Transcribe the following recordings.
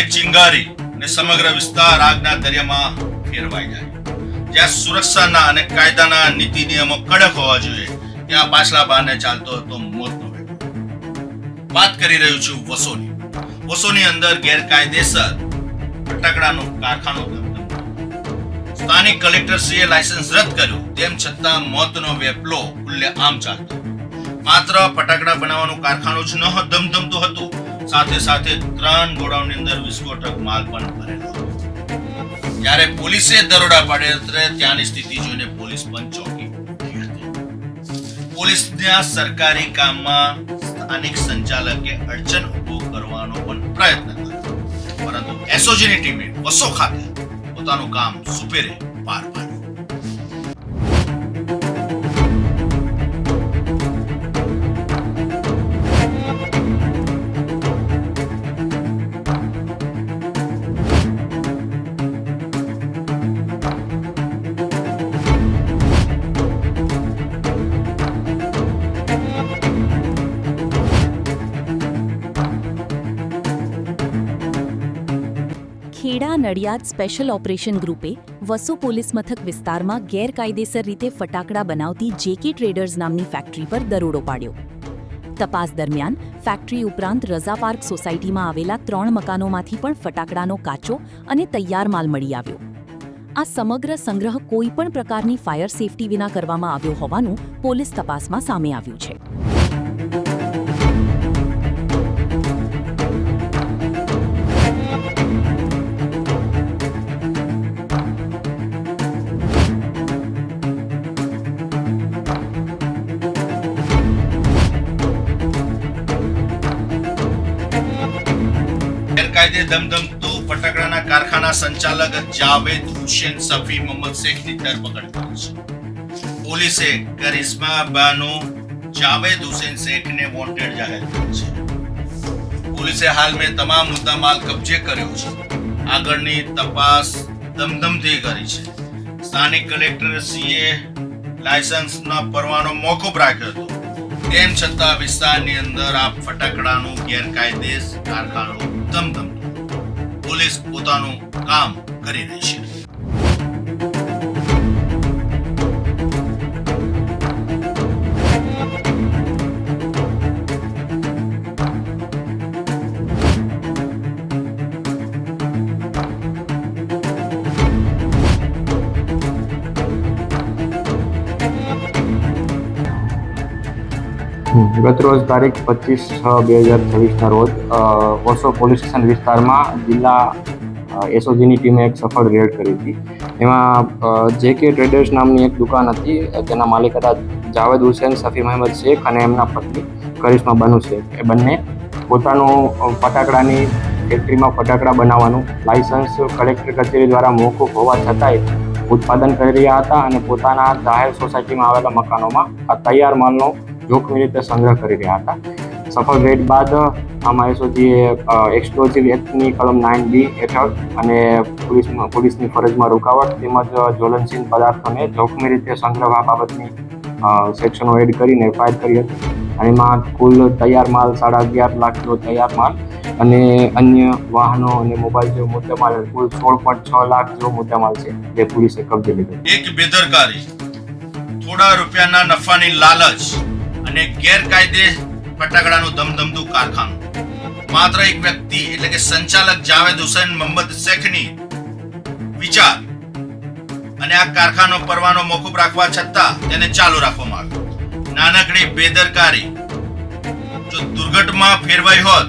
એક ચિંગારી અને સમગ્ર વિસ્તાર આગના દરિયામાં ફેરવાઈ જાય. જ્યાં સુરક્ષાના અને કાયદાના નીતિ નિયમો કડક હોવા જોઈએ ત્યાં પાછલા બહાને ચાલતો હતો મોતનો વેગ. વાત કરી રહ્યો છું વસોની. વસોની અંદર ગેરકાયદેસર ફટાકડાનું કારખાનું ધમધમતું. સ્થાનિક કલેક્ટરશ્રીએ લાયસન્સ રદ કર્યું તેમ છતાં મોતનો વેપલો ખુલ્લેઆમ ચાલતો. માત્ર ફટાકડા બનાવવાનું કારખાનું જ ન ધમધમતું હતું, સાથે સાથે 3 ગોડાઉનની અંદર વિસ્ફોટક માલ પણ ભરેલો હતો. જ્યારે પોલીસે દરોડા પાડ્યા ત્યારે ત્યાંની સ્થિતિ જોઈને પોલીસ પણ ચોંકી ઉઠી હતી. પોલીસના સરકારી કામમાં સ્થાનિક સંચાલકે અડચણ ઊભો કરવાનો પણ પ્રયત્ન કર્યો, પરંતુ એસઓજીની ટીમે વસો ખાતે પોતાનું કામ સુપેરે પાર પાડ્યું. ખેડા નડિયાદ સ્પેશિયલ ઓપરેશન ગ્રુપે વસો પોલીસ મથક વિસ્તારમાં ગેરકાયદેસર રીતે ફટાકડા બનાવતી જેકે ટ્રેડર્સ નામની ફેક્ટરી પર દરોડો પાડ્યો. તપાસ દરમિયાન ફેક્ટરી ઉપરાંત રઝા પાર્ક સોસાયટીમાં આવેલા 3 મકાનોમાંથી પણ ફટાકડાનો કાચો અને તૈયાર માલ મળી આવ્યો. આ સમગ્ર સંગ્રહ કોઈપણ પ્રકારની ફાયર સેફટી વિના કરવામાં આવ્યો હોવાનું પોલીસ તપાસમાં સામે આવ્યું છે. ગેરકાયદે ધમધમતું ફટાકડાના કારખાના સંચાલક જાવેદ હુસેન સફી મોહમ્મદ શેખની ધરપકડ કરી છે. પોલીસે કરિશ્મા બાનો જાવેદ હુસેન શેખને વોન્ટેડ જાહેર કર્યો છે. પોલીસે હાલમાં તમામ મુદ્દામાલ કબજે કર્યો છે. આગળની તપાસ ધમધમતી કરી છે. સ્થાનિક કલેક્ટરશ્રીએ લાયસન્સના પરવાનો મોકૂફ રાખ્યો હતો, તેમ છતાં વિસ્તારની અંદર આ ફટાકડાનું ગેરકાયદેસ કારખાનું ધમધમતું. પોલીસ પોતાનું કામ કરી રહી છે. ગતરોજ તારીખ 25/6/2026ના રોજ વસો પોલીસ સ્ટેશન વિસ્તારમાં જિલ્લા એસઓજીની ટીમે એક સફળ રેડ કરી હતી. એમાં જેકે ટ્રેડર્સ નામની એક દુકાન હતી, તેના માલિક હતા જાવેદ હુસેન સફી મોહમ્મદ શેખ અને એમના પત્ની કરિશ્મા બાનુ શેખ. એ બંને પોતાનું ફટાકડાની ફેક્ટરીમાં ફટાકડા બનાવવાનું લાયસન્સ કલેક્ટર કચેરી દ્વારા મોકૂફ હોવા છતાંય ઉત્પાદન કરી રહ્યા હતા અને પોતાના જાહેર સોસાયટીમાં આવેલા મકાનોમાં આ તૈયાર માલનો જોખમી રીતે સંગ્રહ કરી રહ્યા હતા. સફળ રેડ બાદ આમાં એસઓજીએ એક્સપ્લોઝિવ એક્ટની કલમ 9B હેઠળ અને પોલીસની ફરજમાં રૂકાવટ તેમજ જ્વલનશીલ પદાર્થોને જોખમી રીતે સંગ્રહવા બાબતની સેક્શનો એડ કરીને એફઆઈઆર કરી હતી. અને એમાં કુલ તૈયાર માલ 11.5 લાખ કિલો તૈયાર માલ અને અન્ય વાહનો અને મોબાઈલ જેવો મુદ્દામાલ કુલ 16.6 લાખ જેવો મુદ્દામાલ છે જે પોલીસે કબજે લીધો. એક બેદરકારી, થોડા રૂપિયાના નફાની લાલચ અને ગેરકાયદે ફટાકડાનું ધમધમતું કારખાનું. માત્ર એક વ્યક્તિ એટલે કે સંચાલક જાવેદ હુસેન મોહમ્મદ શેખની વિચાર અને આ કારખાનો પરવાનો મોકૂફ રાખવા છતાં તેને ચાલુ રાખવામાં આવ્યો. નાનકડી બેદરકારી જો દુર્ઘટનામાં ફેરવાઈ હોત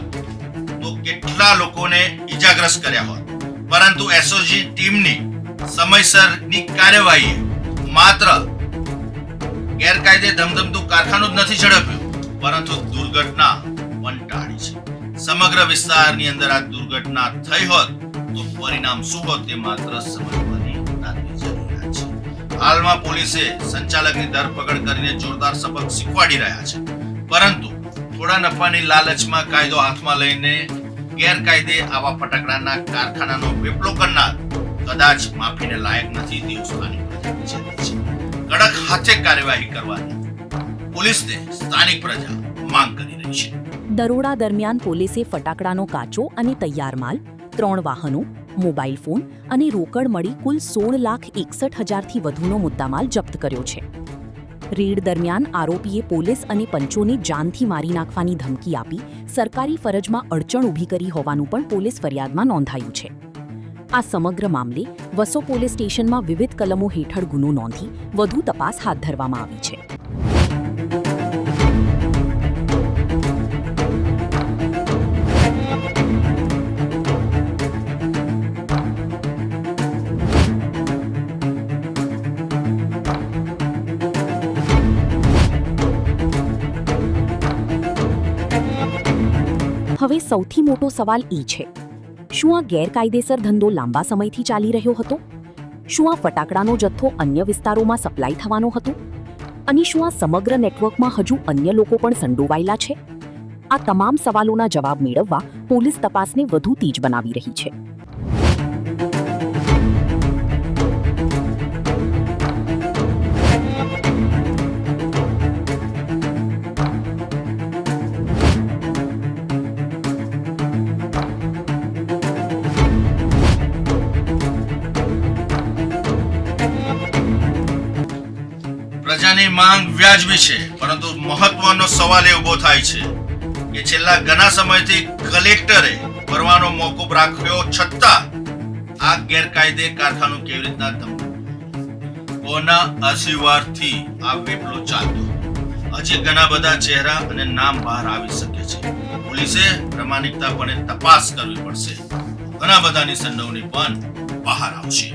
તો કેટલા લોકોને ઈજાગ્રસ્ત કર્યા હોત. પરંતુ એસઓજી ટીમની સમયસરની કાર્યવાહીએ માત્ર ગેરકાયદે ધમધમતું કારખાનું જ નથી ઝડપ્યું, પરંતુ દુર્ઘટના પણ ટાળી છે. સમગ્ર વિસ્તારની અંદર આ દુર્ઘટના થઈ હોત તો પરિણામ શું હોત તે માત્ર સમજવાની તાતી જરૂરિયાત છે. હાલમાં પોલીસે સંચાલકની ધરપકડ કરીને જોરદાર સબક શીખવાડી રહ્યા છે, પરંતુ થોડા નફાની લાલચમાં કાયદો હાથમાં લઈને ગેરકાયદે આવા ફટાકડાના કારખાનાનો વેપલો કરનાર કદાચ માફીને લાયક નથી તેવું સ્થાનિક પ્રજા વિચારે છે. કડક હાથે કાર્યવાહી કરવાની પોલીસને સ્થાનિક પ્રજા માંગ કરી રહી છે. દરોડા દરમિયાન પોલીસે ફટાકડાનો કાચો અને તૈયાર માલ 3 વાહનો, મોબાઈલ ફોન અને રોકડ મળી કુલ 16,61,000થી વધુનો મુદ્દામાલ જપ્ત કર્યો છે. રેડ દરમિયાન આરોપીએ પોલીસ અને પંચોને જાનથી મારી નાખવાની ધમકી આપી સરકારી ફરજમાં અડચણ ઊભી કરી હોવાનું પણ પોલીસ ફરિયાદમાં નોંધાયું છે. આ સમગ્ર મામલે વસો પોલીસ સ્ટેશનમાં વિવિધ કલમો હેઠળ ગુનો નોંધી વધુ તપાસ હાથ ધરવામાં આવી છે. હવે સૌથી મોટો સવાલ એ છે, શું આ ગેરકાયદેસર ધંધો લાંબા સમયથી ચાલી રહ્યો હતો? શું આ ફટાકડાનો જથ્થો અન્ય વિસ્તારોમાં સપ્લાય થવાનો હતો? અને શું આ સમગ્ર નેટવર્કમાં હજુ અન્ય લોકો પણ સંડોવાયેલા છે? આ તમામ સવાલોના જવાબ મેળવવા પોલીસ તપાસને વધુ તેજ બનાવી રહી છે. પ્રજાની માંગ વ્યાજબી છે, પરંતુ મહત્વનો સવાલ એ ઊભો થાય છે કે છેલ્લા ઘણા સમયથી કલેક્ટરે ભરવાનો મોકૂફ રાખ્યો છતાં આ ગેરકાયદે કારખાનું કેવી રીતના ધમધમતું? કોના આશીર્વાદથી આ વેપલો ચાલતો? હજી ઘણા બધા ચહેરા અને નામ બહાર આવી શકે છે. પોલીસે પ્રામાણિકતાપણે તપાસ કરવી પડશે. ઘણા બધાની સંડોવણી પણ બહાર આવશે.